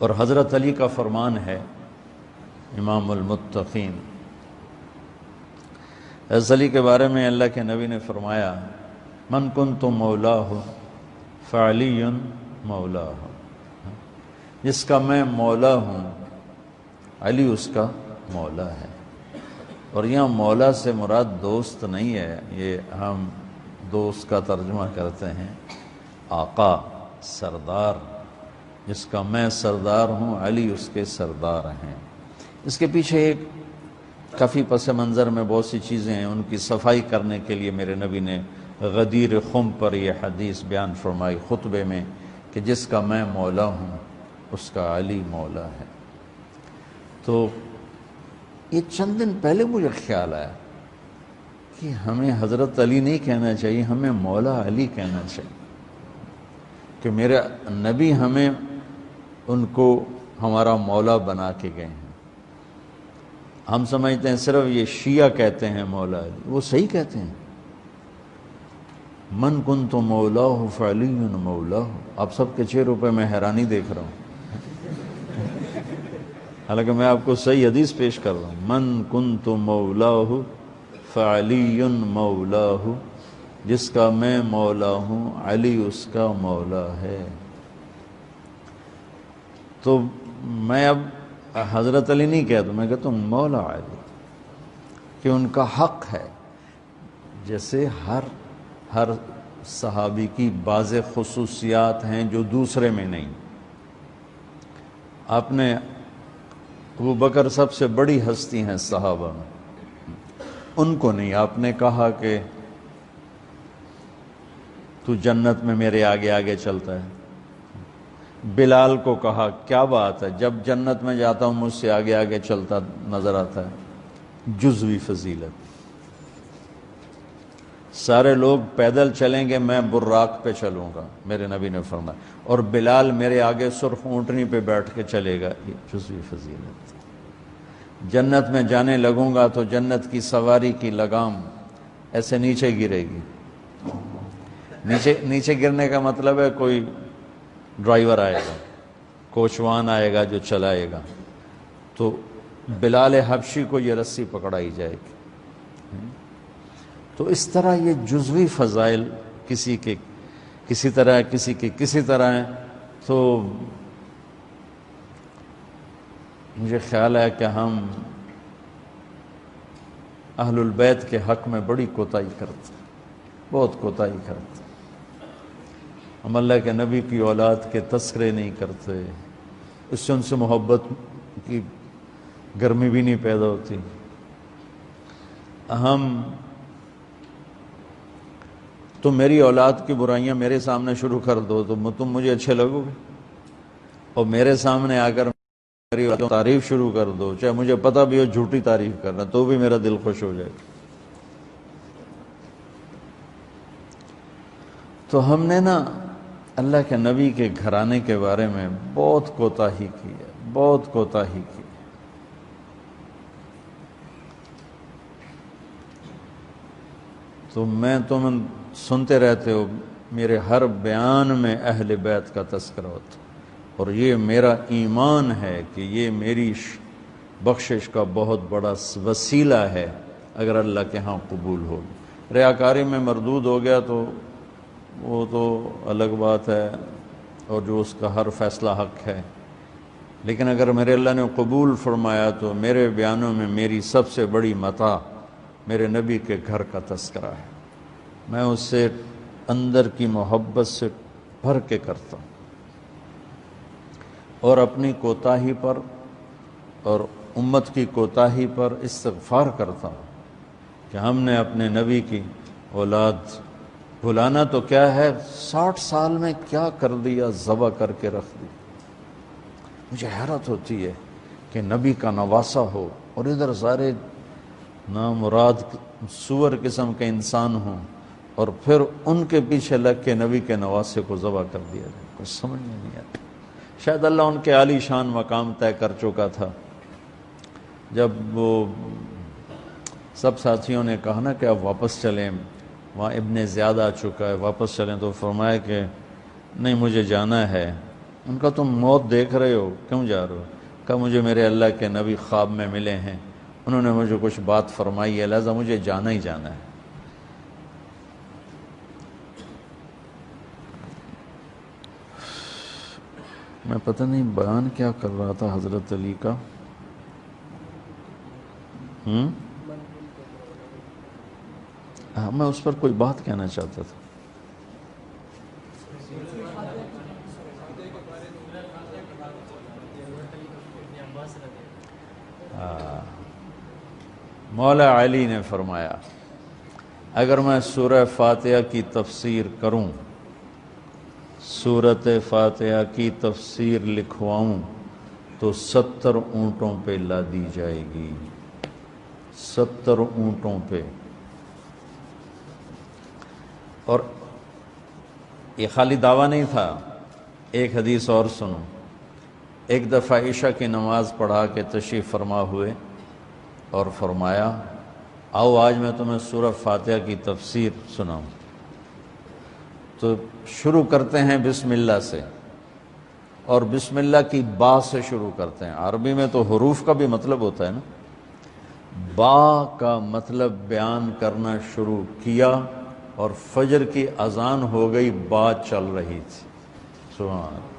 اور حضرت علی کا فرمان ہے، امام المتقین، حضرت علی کے بارے میں اللہ کے نبی نے فرمایا، من کنت مولاہ فعلی مولاہ، جس کا میں مولا ہوں علی اس کا مولا ہے۔ اور یہاں مولا سے مراد دوست نہیں ہے، یہ ہم دوست کا ترجمہ کرتے ہیں آقا، سردار، جس کا میں سردار ہوں علی اس کے سردار ہیں۔ اس کے پیچھے ایک کافی پس منظر میں بہت سی چیزیں ہیں، ان کی صفائی کرنے کے لیے میرے نبی نے غدیر خم پر یہ حدیث بیان فرمائی خطبے میں کہ جس کا میں مولا ہوں اس کا علی مولا ہے۔ تو یہ چند دن پہلے مجھے خیال آیا کہ ہمیں حضرت علی نہیں کہنا چاہیے، ہمیں مولا علی کہنا چاہیے، کہ میرے نبی ہمیں ان کو ہمارا مولا بنا کے گئے ہیں۔ ہم سمجھتے ہیں صرف یہ شیعہ کہتے ہیں مولا علی، وہ صحیح کہتے ہیں، من کنت مولاہ فعلی مولاہ۔ آپ سب کے چہروں پہ میں حیرانی دیکھ رہا ہوں، حالانکہ میں آپ کو صحیح حدیث پیش کر رہا ہوں، من کنت مولاہ فعلی مولاہ، جس کا میں مولا ہوں علی اس کا مولا ہے۔ تو میں اب حضرت علی نہیں کہتا، میں کہتا ہوں مولا علی، کہ ان کا حق ہے۔ جیسے ہر صحابی کی بعض خصوصیات ہیں جو دوسرے میں نہیں۔ آپ نے ابو بکر سب سے بڑی ہستی ہیں صحابہ میں، ان کو نہیں، آپ نے کہا کہ تو جنت میں میرے آگے آگے چلتا ہے۔ بلال کو کہا کیا بات ہے، جب جنت میں جاتا ہوں مجھ سے آگے آگے چلتا نظر آتا ہے۔ جزوی فضیلت، سارے لوگ پیدل چلیں گے، میں براق پہ چلوں گا، میرے نبی نے فرمایا، اور بلال میرے آگے سرخ اونٹنی پہ بیٹھ کے چلے گا، یہ جزوی فضیلت۔ جنت میں جانے لگوں گا تو جنت کی سواری کی لگام ایسے نیچے گرے گی۔ نیچے گرنے کا مطلب ہے کوئی ڈرائیور آئے گا، کوچوان آئے گا جو چلائے گا، تو بلال حبشی کو یہ رسی پکڑائی جائے گی۔ تو اس طرح یہ جزوی فضائل کسی کے کسی طرح، کسی کے کسی طرح ہیں۔ تو مجھے خیال ہے کہ ہم اہل البیت کے حق میں بڑی کوتاہی کرتے ہیں، بہت کوتاہی کرتے ہیں۔ ہم اللہ کے نبی کی اولاد کے تذکرے نہیں کرتے، اس سے ان سے محبت کی گرمی بھی نہیں پیدا ہوتی۔ تم میری اولاد کی برائیاں میرے سامنے شروع کر دو تو تم مجھے اچھے لگو گے، اور میرے سامنے آ کر میری تعریف شروع کر دو، چاہے مجھے پتہ بھی ہو جھوٹی تعریف کرنا، تو بھی میرا دل خوش ہو جائے گا۔ تو ہم نے نا اللہ کے نبی کے گھرانے کے بارے میں بہت کوتاہی کی ہے، بہت کوتاہی کی۔ تو تم سنتے رہتے ہو، میرے ہر بیان میں اہل بیت کا تذکرہ ہوتا، اور یہ میرا ایمان ہے کہ یہ میری بخشش کا بہت بڑا وسیلہ ہے اگر اللہ کے ہاں قبول ہوگی۔ ریاکاری میں مردود ہو گیا تو وہ تو الگ بات ہے، اور جو اس کا ہر فیصلہ حق ہے، لیکن اگر میرے اللہ نے قبول فرمایا تو میرے بیانوں میں میری سب سے بڑی متاع میرے نبی کے گھر کا تذکرہ ہے۔ میں اس سے اندر کی محبت سے بھر کے کرتا ہوں، اور اپنی کوتاہی پر اور امت کی کوتاہی پر استغفار کرتا ہوں کہ ہم نے اپنے نبی کی اولاد بھلانا تو کیا ہے، 60 سال میں کیا کر دیا، ذبح کر کے رکھ دی۔ مجھے حیرت ہوتی ہے کہ نبی کا نواسہ ہو اور ادھر سارے نامراد سور قسم کے انسان ہوں، اور پھر ان کے پیچھے لگ کے نبی کے نواسے کو ذبح کر دیا جائے، کچھ سمجھ میں نہیں آتا۔ شاید اللہ ان کے عالی شان مقام طے کر چکا تھا۔ جب وہ سب ساتھیوں نے کہا نا کہ اب واپس چلیں، وہاں ابن زیاد آ چکا ہے، واپس چلیں، تو فرمایا کہ نہیں، مجھے جانا ہے، ان کا تم موت دیکھ رہے ہو، کیوں جا رہے ہو؟ کہا مجھے میرے اللہ کے نبی خواب میں ملے ہیں، انہوں نے مجھے کچھ بات فرمائی ہے، لہذا مجھے جانا ہی جانا ہے۔ میں پتہ نہیں بیان کیا کر رہا تھا حضرت علی کا، میں اس پر کوئی بات کہنا چاہتا تھا۔ مولا علی نے فرمایا اگر میں سورہ فاتحہ کی تفسیر کروں، سورۃ فاتحہ کی تفسیر لکھواؤں تو 70 اونٹوں پہ لادی جائے گی، 70 اونٹوں پہ۔ اور یہ خالی دعویٰ نہیں تھا، ایک حدیث اور سنو۔ ایک دفعہ عشاء کی نماز پڑھا کے تشریف فرما ہوئے اور فرمایا آؤ آج میں تمہیں سورہ فاتحہ کی تفسیر سناؤں۔ تو شروع کرتے ہیں بسم اللہ سے، اور بسم اللہ کی با سے شروع کرتے ہیں۔ عربی میں تو حروف کا بھی مطلب ہوتا ہے نا، با کا مطلب بیان کرنا شروع کیا اور فجر کی اذان ہو گئی، با چل رہی تھی۔ سبحان اللہ۔